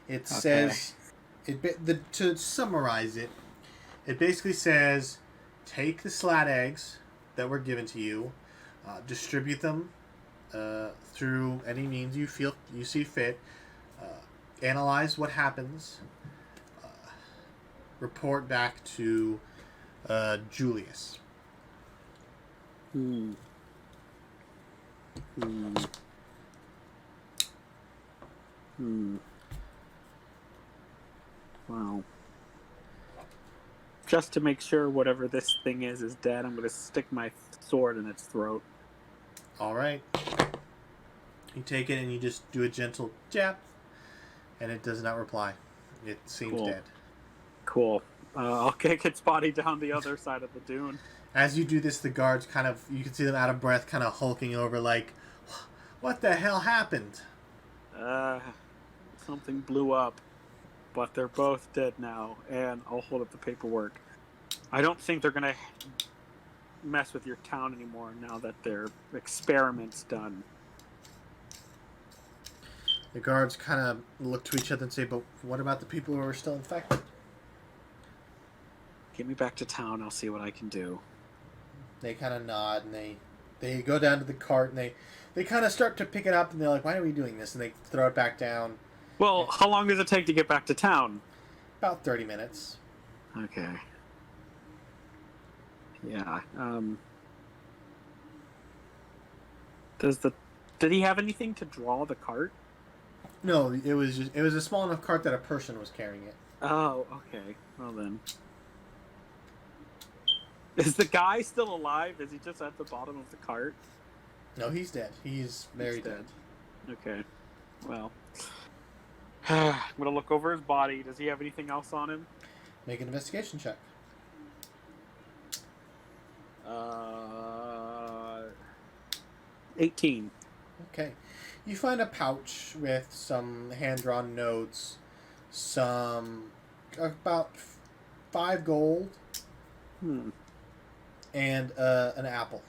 It Okay. says, to summarize it, it basically says, take the slat eggs that were given to you, distribute them through any means you see fit, uh, analyze what happens, uh, report back to Julius. Hmm. Hmm. Hmm. Wow. Just to make sure whatever this thing is dead, I'm going to stick my sword in its throat. All right. You take it and you just do a gentle jab, and it does not reply. It seems Cool. dead. Cool. I'll kick its body down the other side of the dune. As you do this, the guards you can see them out of breath, kind of hulking over, like, what the hell happened? Uh, Something blew up, but they're both dead now, and I'll hold up the paperwork. I don't think they're going to mess with your town anymore now that their experiment's done. The guards kind of look to each other and say, but what about the people who are still infected? Get me back to town, I'll see what I can do. They kind of nod, and they go down to the cart, and they kind of start to pick it up, and they're like, why are we doing this? And they throw it back down. Well, how long does it take to get back to town? About 30 minutes. Okay. Yeah. Did he have anything to draw the cart? No, it was a small enough cart that a person was carrying it. Oh, okay. Well then. Is the guy still alive? Is he just at the bottom of the cart? No, he's dead. He's very dead. Okay. Well. I'm gonna look over his body. Does he have anything else on him? Make an investigation check. 18. Okay. You find a pouch with some hand-drawn notes, about 5 gold, Hmm. and an apple.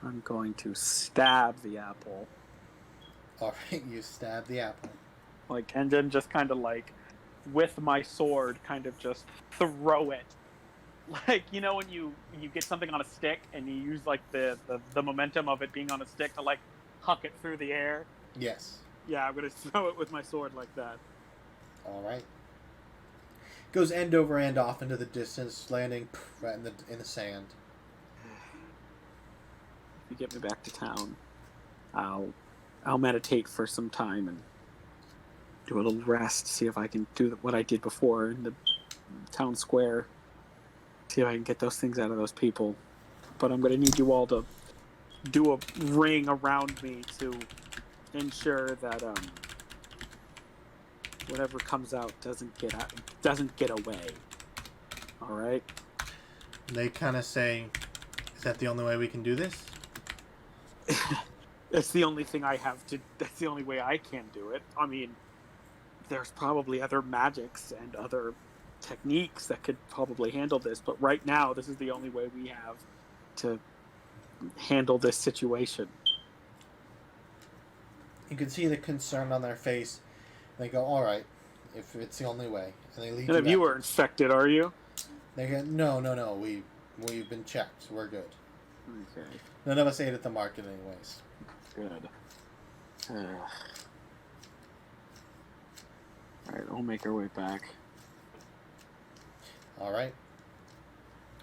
I'm going to stab the apple. All right, you stab the apple. And then just kind of with my sword, kind of just throw it. When you get something on a stick and you use the momentum of it being on a stick to huck it through the air. Yes. Yeah, I'm gonna throw it with my sword like that. All right. Goes end over end off into the distance, landing right in the sand. If you get me back to town, I'll meditate for some time and do a little rest. See if I can do what I did before in the town square. See if I can get those things out of those people. But I'm gonna need you all to do a ring around me to ensure that whatever comes out doesn't get away. All right. They kind of say, "Is that the only way we can do this?" That's the only thing I have to. That's the only way I can do it. I mean, there's probably other magics and other techniques that could probably handle this, but right now, this is the only way we have to handle this situation. You can see the concern on their face. They go, "All right, if it's the only way," and they lead None you. of you are infected, are you? They go, "No. We've been checked. We're good. Okay. None of us ate at the market, anyways." Good. Alright, we'll make our way back. All right.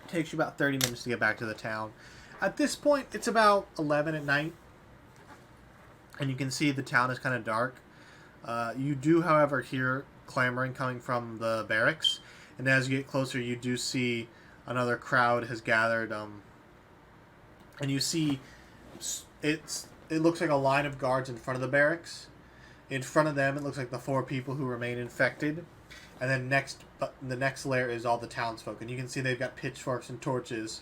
It takes you about 30 minutes to get back to the town. At this point, it's about 11 at night, and you can see the town is kind of dark. You do, however, hear clamoring coming from the barracks, and as you get closer, you do see another crowd has gathered, and you see it looks like a line of guards in front of the barracks. In front of them, it looks like the 4 people who remain infected. And then the next layer is all the townsfolk. And you can see they've got pitchforks and torches.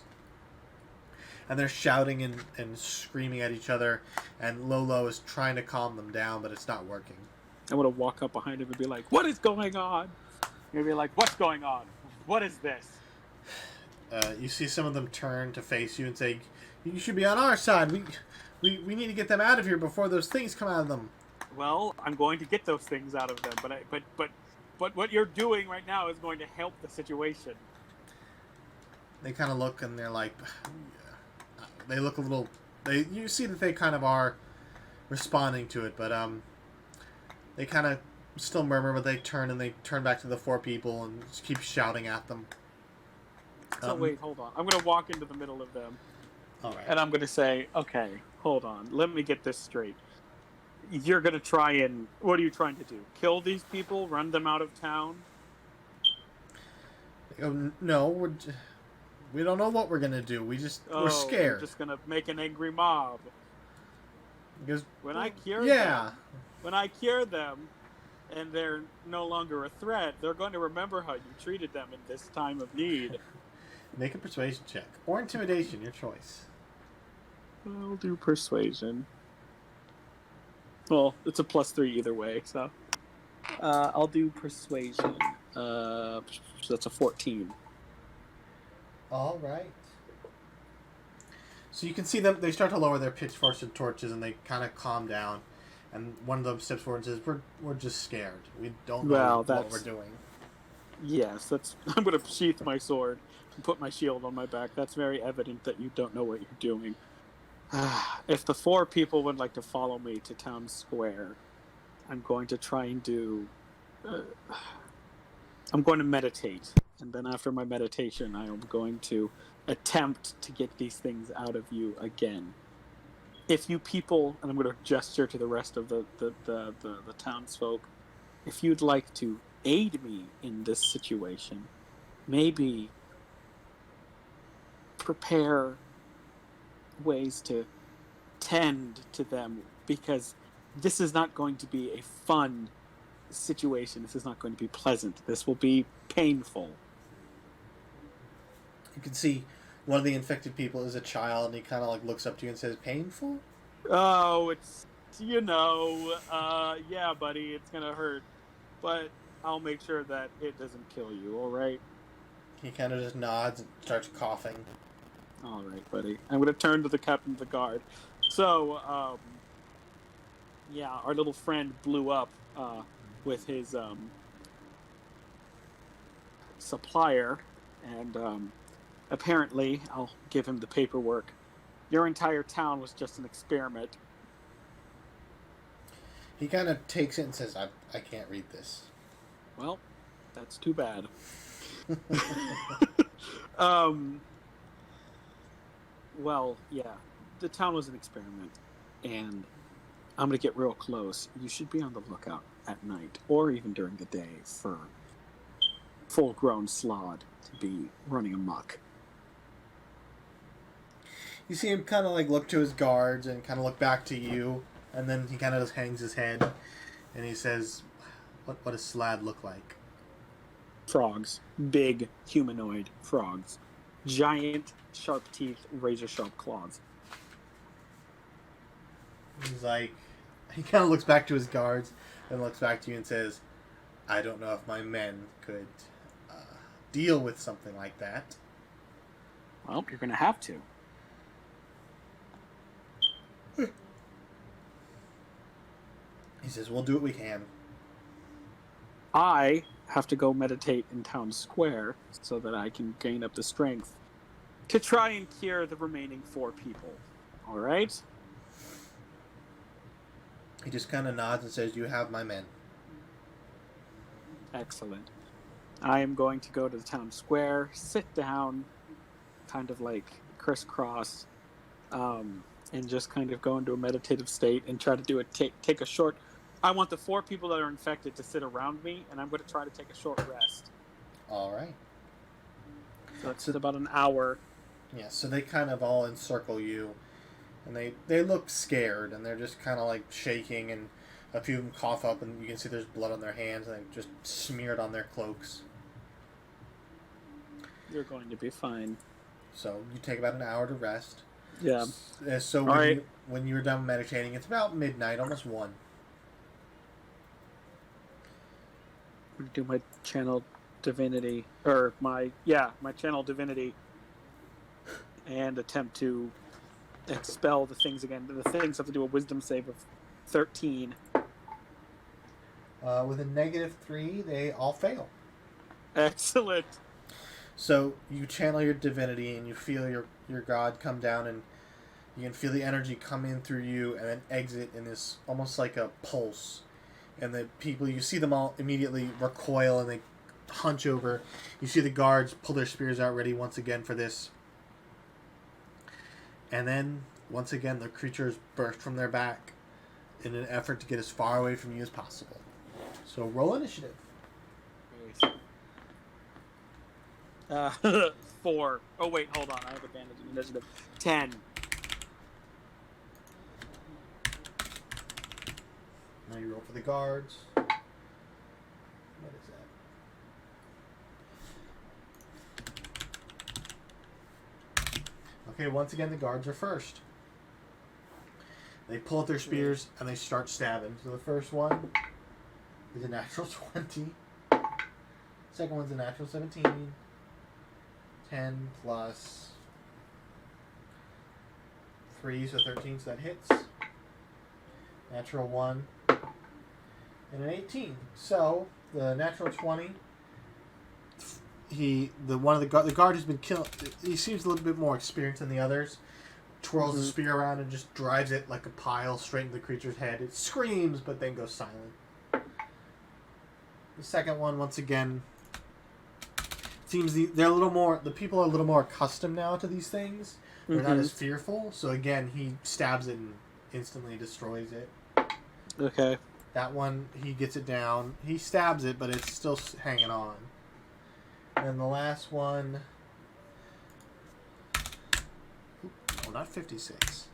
And they're shouting and screaming at each other. And Lolo is trying to calm them down, but it's not working. I'm going to walk up behind him and be like, what is going on? You're going to be like, what's going on? What is this? You see some of them turn to face you and say, "You should be on our side. We need to get them out of here before those things come out of them." Well, I'm going to get those things out of them, but what you're doing right now is going to help the situation. They kind of look and they're like, they look a little. You see that they kind of are responding to it, but they kind of still murmur, but they turn back to the four people and just keep shouting at them. So wait, hold on. I'm going to walk into the middle of them. All right. And I'm going to say, okay, hold on. Let me get this straight. You're going to try and... What are you trying to do? Kill these people? Run them out of town? No, we don't know what we're going to do. We're scared. We're just going to make an angry mob. Because when I cure them, and they're no longer a threat, they're going to remember how you treated them in this time of need. Make a persuasion check. Or intimidation, your choice. I'll do persuasion. Well, it's a +3 either way, so... I'll do persuasion. So that's a 14. All right. So you can see them, they start to lower their pitchforks and torches, and they kind of calm down. And one of them steps forward and says, we're just scared. We don't know what we're doing. Yes, I'm going to sheath my sword and put my shield on my back. That's very evident that you don't know what you're doing. If the four people would like to follow me to town square, I'm going to try and do... I'm going to meditate. And then after my meditation, I am going to attempt to get these things out of you again. If you people, and I'm going to gesture to the rest of the townsfolk, if you'd like to aid me in this situation, maybe prepare ways to tend to them, because this is not going to be a fun situation. This is not going to be pleasant. This will be painful. You can see one of the infected people is a child, and he kind of like looks up to you and says, "Painful?" Oh, it's, yeah, buddy, it's gonna hurt, but I'll make sure that it doesn't kill you, alright? He kind of just nods and starts coughing. Alright, buddy. I'm gonna turn to the captain of the guard. So, yeah, our little friend blew up with his supplier, and apparently, I'll give him the paperwork, your entire town was just an experiment. He kind of takes it and says, I can't read this. Well, that's too bad. Well, yeah, the town was an experiment, and I'm going to get real close. You should be on the lookout at night, or even during the day, for full-grown Slod to be running amok. You see him kind of like look to his guards and kind of look back to you, and then he kind of just hangs his head, and he says, what does Slad look like? Frogs. Big, humanoid frogs. Giant, sharp teeth, razor-sharp claws. He's like, he kind of looks back to his guards, then looks back to you and says, I don't know if my men could deal with something like that. Well, you're going to have to. He says, we'll do what we can. I have to go meditate in town square so that I can gain up the strength to try and cure the remaining 4 people. All right? He just kind of nods and says, you have my men. Excellent. I am going to go to the town square, sit down, kind of like crisscross, and just kind of go into a meditative state and try to do take a short... I want the 4 people that are infected to sit around me, and I'm going to try to take a short rest. All right. So that's about an hour. Yeah, so they kind of all encircle you, and they look scared, and they're just kind of like shaking, and a few of them cough up, and you can see there's blood on their hands, and they're just smeared on their cloaks. You're going to be fine. So you take about an hour to rest. Yeah. So when you're done meditating, it's about midnight, almost 1. Do my channel divinity, my channel divinity, and attempt to expel the things again. The things have to do a wisdom save of 13. With a -3, they all fail. Excellent. So you channel your divinity and you feel your god come down, and you can feel the energy come in through you and then exit in this almost like a pulse. And the people, you see them all immediately recoil and they hunch over. You see the guards pull their spears out ready once again for this. And then, once again, the creatures burst from their back in an effort to get as far away from you as possible. So roll initiative. 4. Oh wait, hold on. I have advantage in initiative. 10. Now you roll for the guards. What is that? Okay, once again, the guards are first. They pull out their spears and they start stabbing. So the first one is a natural 20. Second one's a natural 17. 10 plus 3, so 13, so that hits. Natural 1. And an 18. So the natural 20. The guard has been killed. He seems a little bit more experienced than the others. Twirls the spear around and just drives it like a pile straight into the creature's head. It screams, but then goes silent. The second one, once again, seems they're a little more. The people are a little more accustomed now to these things. They're not as fearful. So again, he stabs it and instantly destroys it. Okay. That one, he gets it down. He stabs it, but it's still hanging on. And the last one... Oh, not 56.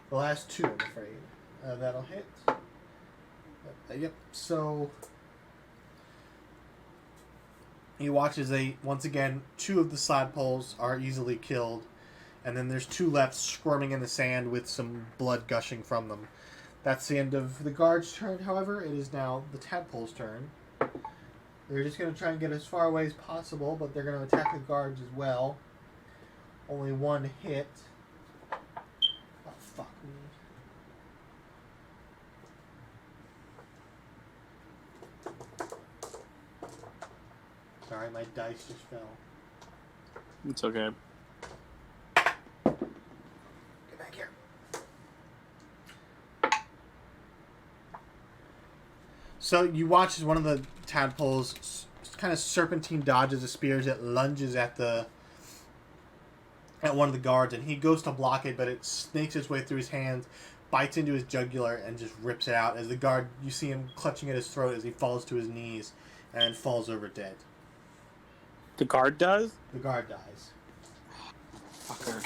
The last 2, I'm afraid. That'll hit. Yep, so... He watches once again, 2 of the slab poles are easily killed. And then there's 2 left squirming in the sand with some blood gushing from them. That's the end of the guard's turn, however. It is now the tadpole's turn. They're just going to try and get as far away as possible, but they're going to attack the guards as well. Only 1 hit. Oh, fuck me. Sorry, my dice just fell. It's okay. Get back here. So you watch as one of the tadpoles kind of serpentine dodges the spears. It lunges at one of the guards, and he goes to block it, but it snakes its way through his hands, bites into his jugular, and just rips it out. As the guard, you see him clutching at his throat as he falls to his knees and falls over dead. The guard does? The guard dies. Fucker.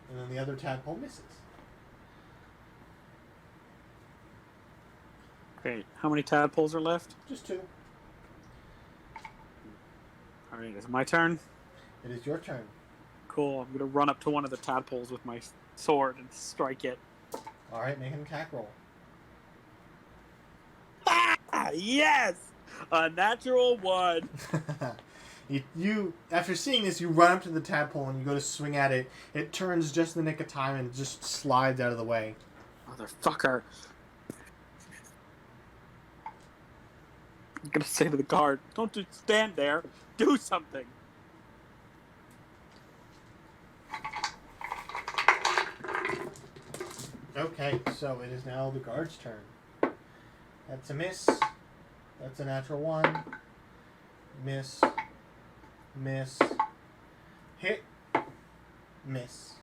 And then the other tadpole misses. Great. How many tadpoles are left? Just 2. Alright, is it my turn? It is your turn. Cool. I'm going to run up to one of the tadpoles with my sword and strike it. Alright, make an attack roll. Ah, yes! A natural 1. You after seeing this, you run up to the tadpole and you go to swing at it. It turns just in the nick of time and just slides out of the way. Motherfucker. I'm going to say to the guard, don't just stand there. Do something. Okay, so it is now the guard's turn. That's a miss. That's a natural 1. Miss. Miss. Hit. Miss.